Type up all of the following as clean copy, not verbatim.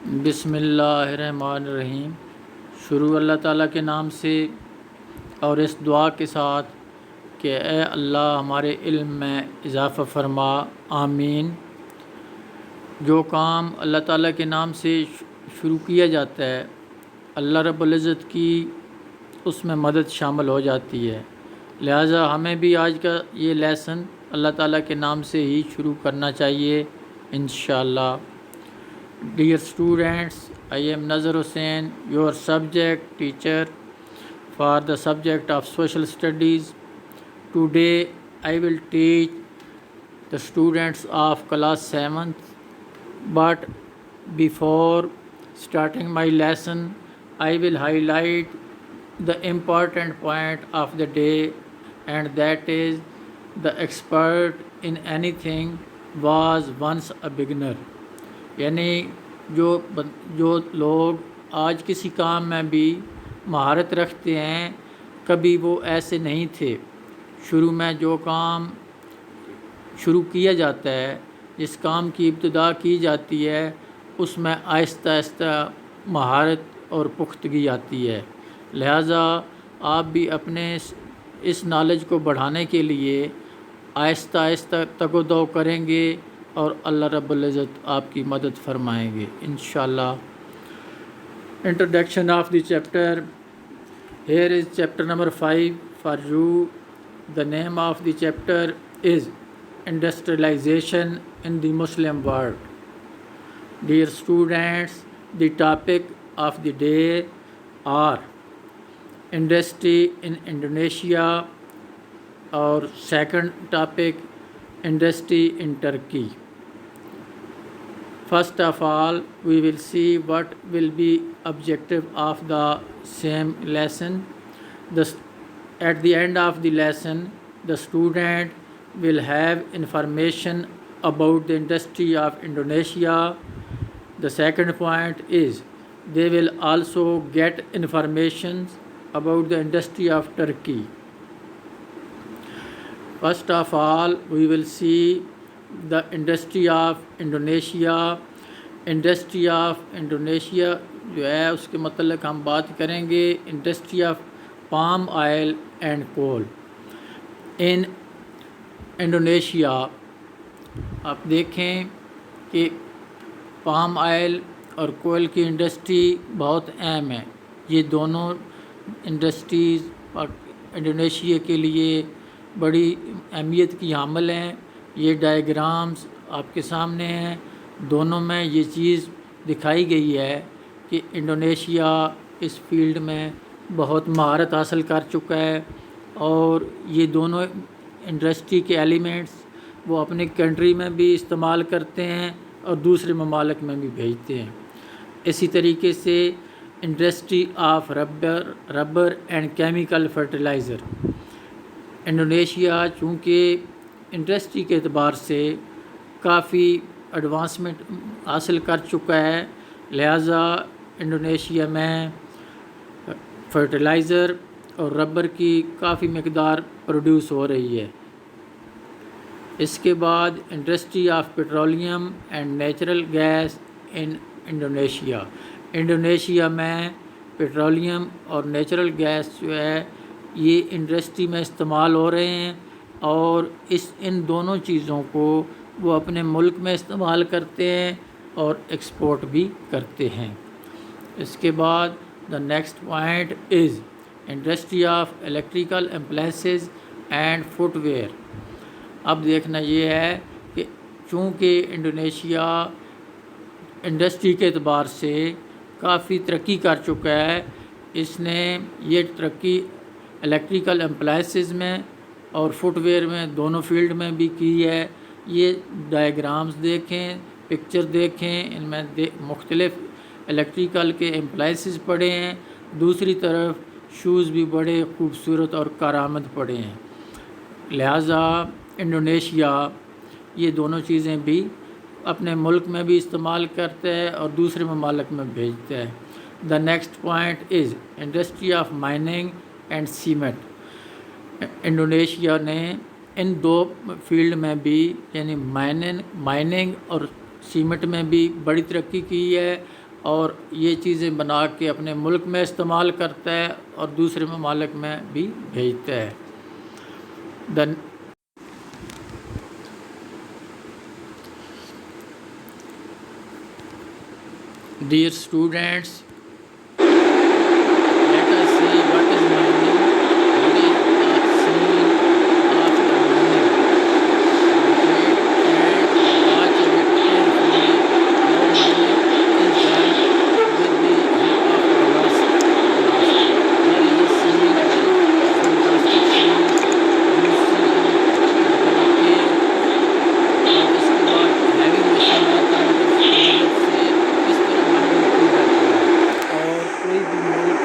بسم اللہ الرحمن الرحیم۔ شروع اللہ تعالیٰ کے نام سے اور اس دعا کے ساتھ کہ اے اللہ ہمارے علم میں اضافہ فرما، آمین۔ جو کام اللہ تعالیٰ کے نام سے شروع کیا جاتا ہے، اللہ رب العزت کی اس میں مدد شامل ہو جاتی ہے، لہٰذا ہمیں بھی آج کا یہ لیسن اللہ تعالیٰ کے نام سے ہی شروع کرنا چاہیے انشاءاللہ۔ Dear students, I am Nazar Hussain, your subject teacher for the subject of social studies. Today I will teach the students of class 7th, but before starting my lesson, I will highlight the important point of the day, and that is the expert in anything was once a beginner. یعنی جو لوگ آج کسی کام میں بھی مہارت رکھتے ہیں، کبھی وہ ایسے نہیں تھے۔ شروع میں جو کام شروع کیا جاتا ہے، جس کام کی ابتدا کی جاتی ہے، اس میں آہستہ آہستہ مہارت اور پختگی آتی ہے، لہٰذا آپ بھی اپنے اس نالج کو بڑھانے کے لیے آہستہ آہستہ تگ و دو کریں گے اور اللہ رب العزت آپ کی مدد فرمائیں گے انشاءاللہ۔ Introduction of the chapter. Here is chapter number 5 for you. The name of the chapter is industrialization in the Muslim world. Dear students, the topic of the day are industry in Indonesia, اور second topic industry in Turkey. First of all, we will see what will be objective of the same lesson. At the end of the lesson, the student will have information about the industry of Indonesia. The second point is they will also get information about the industry of Turkey. First of all, we will see the industry of Indonesia. Industry of Indonesia جو ہے اس کے متعلق ہم بات کریں گے، industry of palm oil and coal in Indonesia. آپ دیکھیں کہ پام آئل اور کول کی انڈسٹری بہت اہم ہے۔ یہ دونوں انڈسٹریز انڈونیشیا کے لیے بڑی اہمیت کی حامل ہیں۔ یہ ڈائیگرامز آپ کے سامنے ہیں، دونوں میں یہ چیز دکھائی گئی ہے کہ انڈونیشیا اس فیلڈ میں بہت مہارت حاصل کر چکا ہے، اور یہ دونوں انڈسٹری کے ایلیمنٹس وہ اپنی کنٹری میں بھی استعمال کرتے ہیں اور دوسرے ممالک میں بھی بھیجتے ہیں۔ اسی طریقے سے industry of rubber and chemical fertiliser. Indonesia چونکہ انڈسٹری کے اعتبار سے کافی ایڈوانسمنٹ حاصل کر چکا ہے، لہٰذا انڈونیشیا میں فرٹیلائزر اور ربر کی کافی مقدار پروڈیوس ہو رہی ہے۔ اس کے بعد industry of petroleum and natural gas in Indonesia. Indonesia میں پیٹرولیم اور نیچرل گیس جو ہے یہ انڈسٹری میں استعمال ہو رہے ہیں، اور ان دونوں چیزوں کو وہ اپنے ملک میں استعمال کرتے ہیں اور ایکسپورٹ بھی کرتے ہیں۔ اس کے بعد the next point is industry of electrical appliances and footwear. اب دیکھنا یہ ہے کہ چونکہ انڈونیشیا انڈسٹری کے اعتبار سے کافی ترقی کر چکا ہے، اس نے یہ ترقی الیکٹریکل اپلائنسز میں اور فٹ ویئر میں دونوں فیلڈ میں بھی کی ہے۔ یہ ڈائیگرامز دیکھیں، پکچر دیکھیں، ان میں مختلف الیکٹریکل کے اپلائنسز پڑے ہیں، دوسری طرف شوز بھی بڑے خوبصورت اور کارآمد پڑے ہیں، لہٰذا انڈونیشیا یہ دونوں چیزیں بھی اپنے ملک میں بھی استعمال کرتا ہے اور دوسرے ممالک میں بھیجتا ہے۔ The next point is industry of mining and cement. Indonesia نے ان دو فیلڈ میں بھی یعنی مائننگ اور سیمنٹ میں بھی بڑی ترقی کی ہے، اور یہ چیزیں بنا کے اپنے ملک میں استعمال کرتا ہے اور دوسرے ممالک میں بھی بھیجتا ہے۔ Dear students, let us see what is mining. What is the scene of the mining? Locate and watch it carefully. How mining is done with the help of glass. Here is a scene, fantastic scene. You see very care. اور اس کے بعد heavy مشینات کی مدد سے اس طرح mining کی جاتی ہے، اور کوئی بھی ملک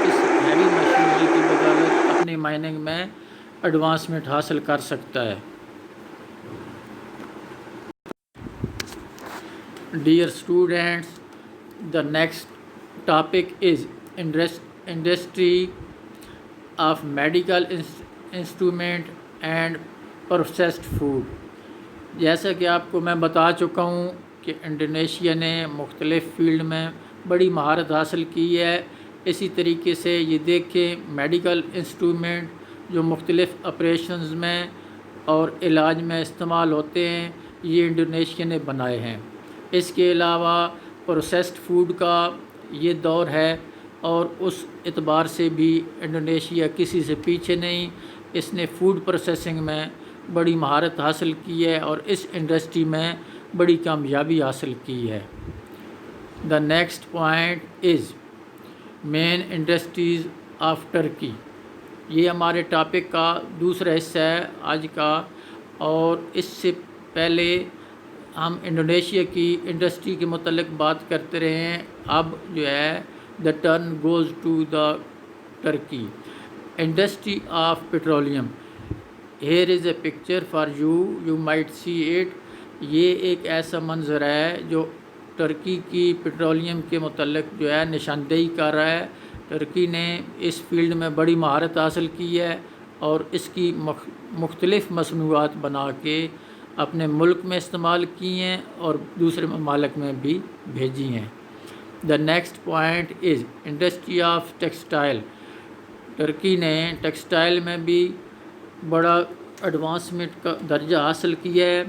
اس ہیوی مشینری کی بدولت اپنی مائننگ میں ایڈوانسمنٹ حاصل کر سکتا ہے۔ Dear students, the next topic is industry of medical instrument and processed food۔ جیسا کہ آپ کو میں بتا چکا ہوں کہ انڈونیشیا نے مختلف فیلڈ میں بڑی مہارت حاصل کی ہے۔ اسی طریقے سے یہ دیکھیں میڈیکل انسٹرومنٹ جو مختلف آپریشنز میں اور علاج میں استعمال ہوتے ہیں، یہ انڈونیشیا نے بنائے ہیں۔ اس کے علاوہ پروسیسڈ فوڈ کا یہ دور ہے، اور اس اعتبار سے بھی انڈونیشیا کسی سے پیچھے نہیں۔ اس نے فوڈ پروسیسنگ میں بڑی مہارت حاصل کی ہے اور اس انڈسٹری میں بڑی کامیابی حاصل کی ہے۔ The next point is main industries of Turkey. یہ ہمارے ٹاپک کا دوسرا حصہ ہے آج کا، اور اس سے پہلے ہم انڈونیشیا کی انڈسٹری کے متعلق بات کرتے رہے ہیں۔ اب جو ہے the turn goes to the Turkey industry of petroleum. Here is a picture for you might see it. یہ ایک ایسا منظر ہے جو ٹرکی کی پیٹرولیم کے متعلق جو ہے نشاندہی کر رہا ہے۔ ٹرکی نے اس فیلڈ میں بڑی مہارت حاصل کی ہے اور اس کی مختلف مصنوعات بنا کے اپنے ملک میں استعمال کی ہیں اور دوسرے ممالک میں بھی بھیجی ہیں۔ The next point is industry of textile. Turkey نے ٹیکسٹائل میں بھی بڑا ایڈوانسمنٹ کا درجہ حاصل کیا ہے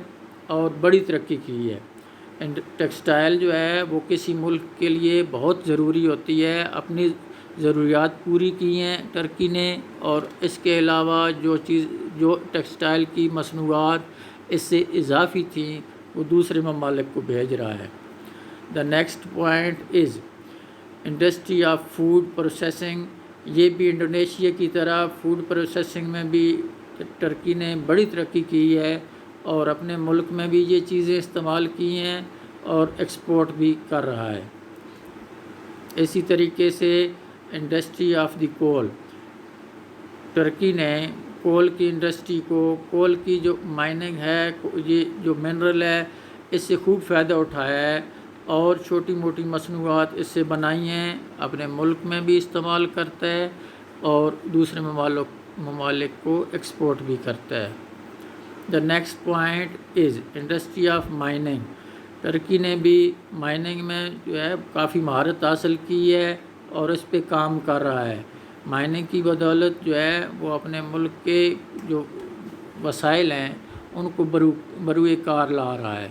اور بڑی ترقی کی ہے۔ ٹیکسٹائل جو ہے وہ کسی ملک کے لیے بہت ضروری ہوتی ہے۔ اپنی ضروریات پوری کی ہیں ٹرکی نے، اور اس کے علاوہ جو ٹیکسٹائل کی مصنوعات اس سے اضافی تھیں وہ دوسرے ممالک کو بھیج رہا ہے۔ The next point is industry of food processing. یہ بھی انڈونیشیا کی طرح فوڈ پروسیسنگ میں بھی ٹرکی نے بڑی ترقی کی ہے اور اپنے ملک میں بھی یہ چیزیں استعمال کی ہیں اور ایکسپورٹ بھی کر رہا ہے۔ اسی طریقے سے industry of the coal. Turkey نے کول کی انڈسٹری کو، کول کی جو مائننگ ہے، یہ جو منرل ہے، اس سے خوب فائدہ اٹھایا ہے اور چھوٹی موٹی مصنوعات اس سے بنائی ہیں، اپنے ملک میں بھی استعمال کرتا ہے اور دوسرے ممالک کو ایکسپورٹ بھی کرتا ہے۔ The next point is industry of mining. Turkey نے بھی مائننگ میں جو ہے کافی مہارت حاصل کی ہے اور اس پہ کام کر رہا ہے۔ مائننگ کی بدولت جو ہے وہ اپنے ملک کے جو وسائل ہیں ان کو بروئے کار لا رہا ہے۔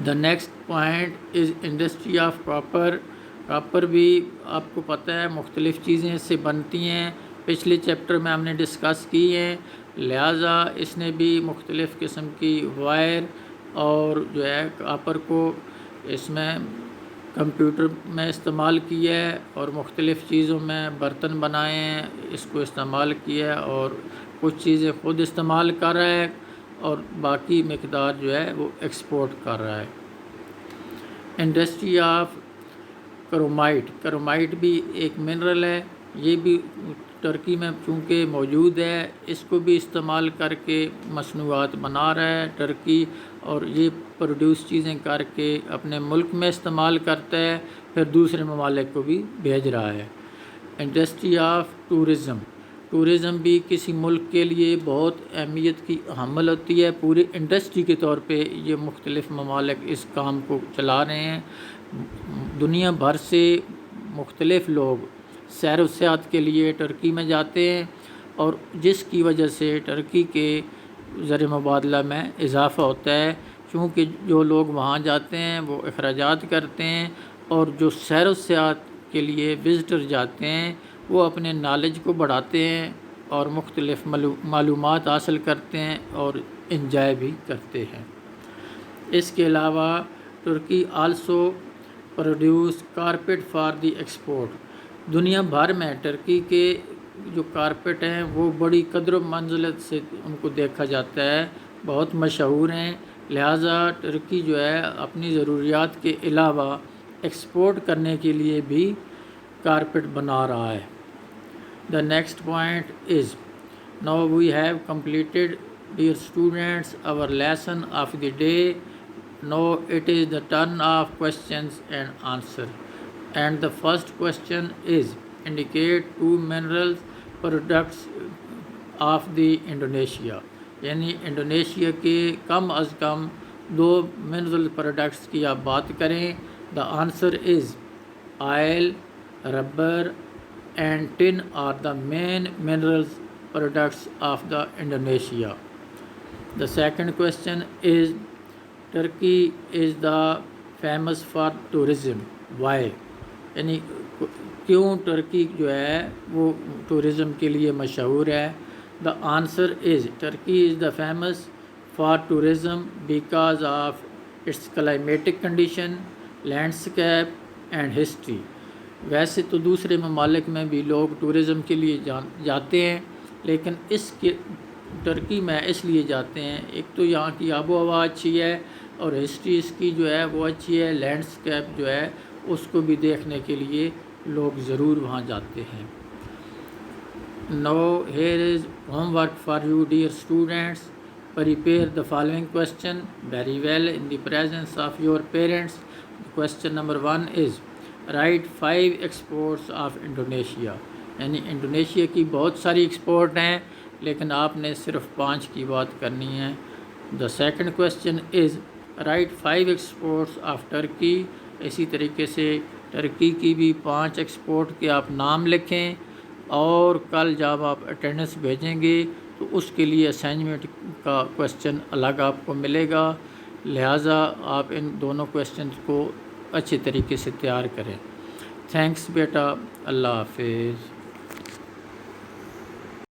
The next point is industry of copper. Copper بھی آپ کو پتہ ہے مختلف چیزیں اس سے بنتی ہیں، پچھلے چیپٹر میں ہم نے ڈسکس کی ہیں، لہٰذا اس نے بھی مختلف قسم کی وائر اور جو ہے کاپر کو اس میں کمپیوٹر میں استعمال کیا ہے اور مختلف چیزوں میں برتن بنائے ہیں، اس کو استعمال کیا ہے اور کچھ چیزیں خود استعمال کر رہا ہے اور باقی مقدار جو ہے وہ ایکسپورٹ کر رہا ہے۔ Industry of chromite. کرومائٹ بھی ایک منرل ہے، یہ بھی ٹرکی میں چونکہ موجود ہے، اس کو بھی استعمال کر کے مصنوعات بنا رہا ہے ٹرکی، اور یہ پروڈیوس چیزیں کر کے اپنے ملک میں استعمال کرتا ہے، پھر دوسرے ممالک کو بھی بھیج رہا ہے۔ Industry of tourism. ٹورزم بھی کسی ملک کے لیے بہت اہمیت کی حامل ہوتی ہے. پوری انڈسٹری کے طور پہ یہ مختلف ممالک اس کام کو چلا رہے ہیں. دنیا بھر سے مختلف لوگ سیر و سیاحت کے لیے ٹرکی میں جاتے ہیں، اور جس کی وجہ سے ٹرکی کے زر مبادلہ میں اضافہ ہوتا ہے، چونکہ جو لوگ وہاں جاتے ہیں وہ اخراجات کرتے ہیں، اور جو سیر و سیاحت کے لیے وزٹر جاتے ہیں وہ اپنے نالج کو بڑھاتے ہیں اور مختلف معلومات حاصل کرتے ہیں اور انجوائے بھی کرتے ہیں. اس کے علاوہ ترکی also produce carpet for the export. دنیا بھر میں ٹرکی کے جو کارپیٹ ہیں وہ بڑی قدر و منزلت سے ان کو دیکھا جاتا ہے، بہت مشہور ہیں. لہٰذا ٹرکی جو ہے اپنی ضروریات کے علاوہ ایکسپورٹ کرنے کے لیے بھی کارپیٹ بنا رہا ہے. The next point is, now we have completed, dear students, our lesson of the day. Now it is the turn of questions and answer. And the first question is, indicate 2 mineral products of the Indonesia. یعنی Indonesia کے کم از کم 2 mineral products کی آپ بات کریں. The answer is oil, rubber and tin are the main mineral products of the Indonesia. The second question is, Turkey is the famous for tourism. Why? یعنی کیوں Turkey جو ہے وہ ٹورزم کے لیے مشہور ہے. The answer is, Turkey is the famous for tourism because of its climatic condition, landscape and history. ویسے تو دوسرے ممالک میں بھی لوگ ٹورزم کے لیے جاتے ہیں، لیکن ٹرکی میں اس لیے جاتے ہیں، ایک تو یہاں کی آب و ہوا اچھی ہے اور ہسٹری اس کی جو ہے وہ اچھی ہے، لینڈسکیپ جو ہے اس کو بھی دیکھنے کے لیے لوگ ضرور وہاں جاتے ہیں. Now here is homework for you, dear students. Prepare the following question very well in the presence of your parents. Question number 1 is, write 5 exports of Indonesia. یعنی انڈونیشیا کی بہت ساری ایکسپورٹ ہیں لیکن آپ نے صرف 5 کی بات کرنی ہے. The second question is, write 5 exports of Turkey. اسی طریقے سے ٹرکی کی بھی 5 ایکسپورٹ کے آپ نام لکھیں، اور کل جب آپ اٹینڈنس بھیجیں گے تو اس کے لیے اسائنمنٹ کا کویسچن الگ آپ کو ملے گا. لہٰذا آپ ان دونوں کویسچنز کو اچھے طریقے سے تیار کریں. تھینکس بیٹا، اللہ حافظ.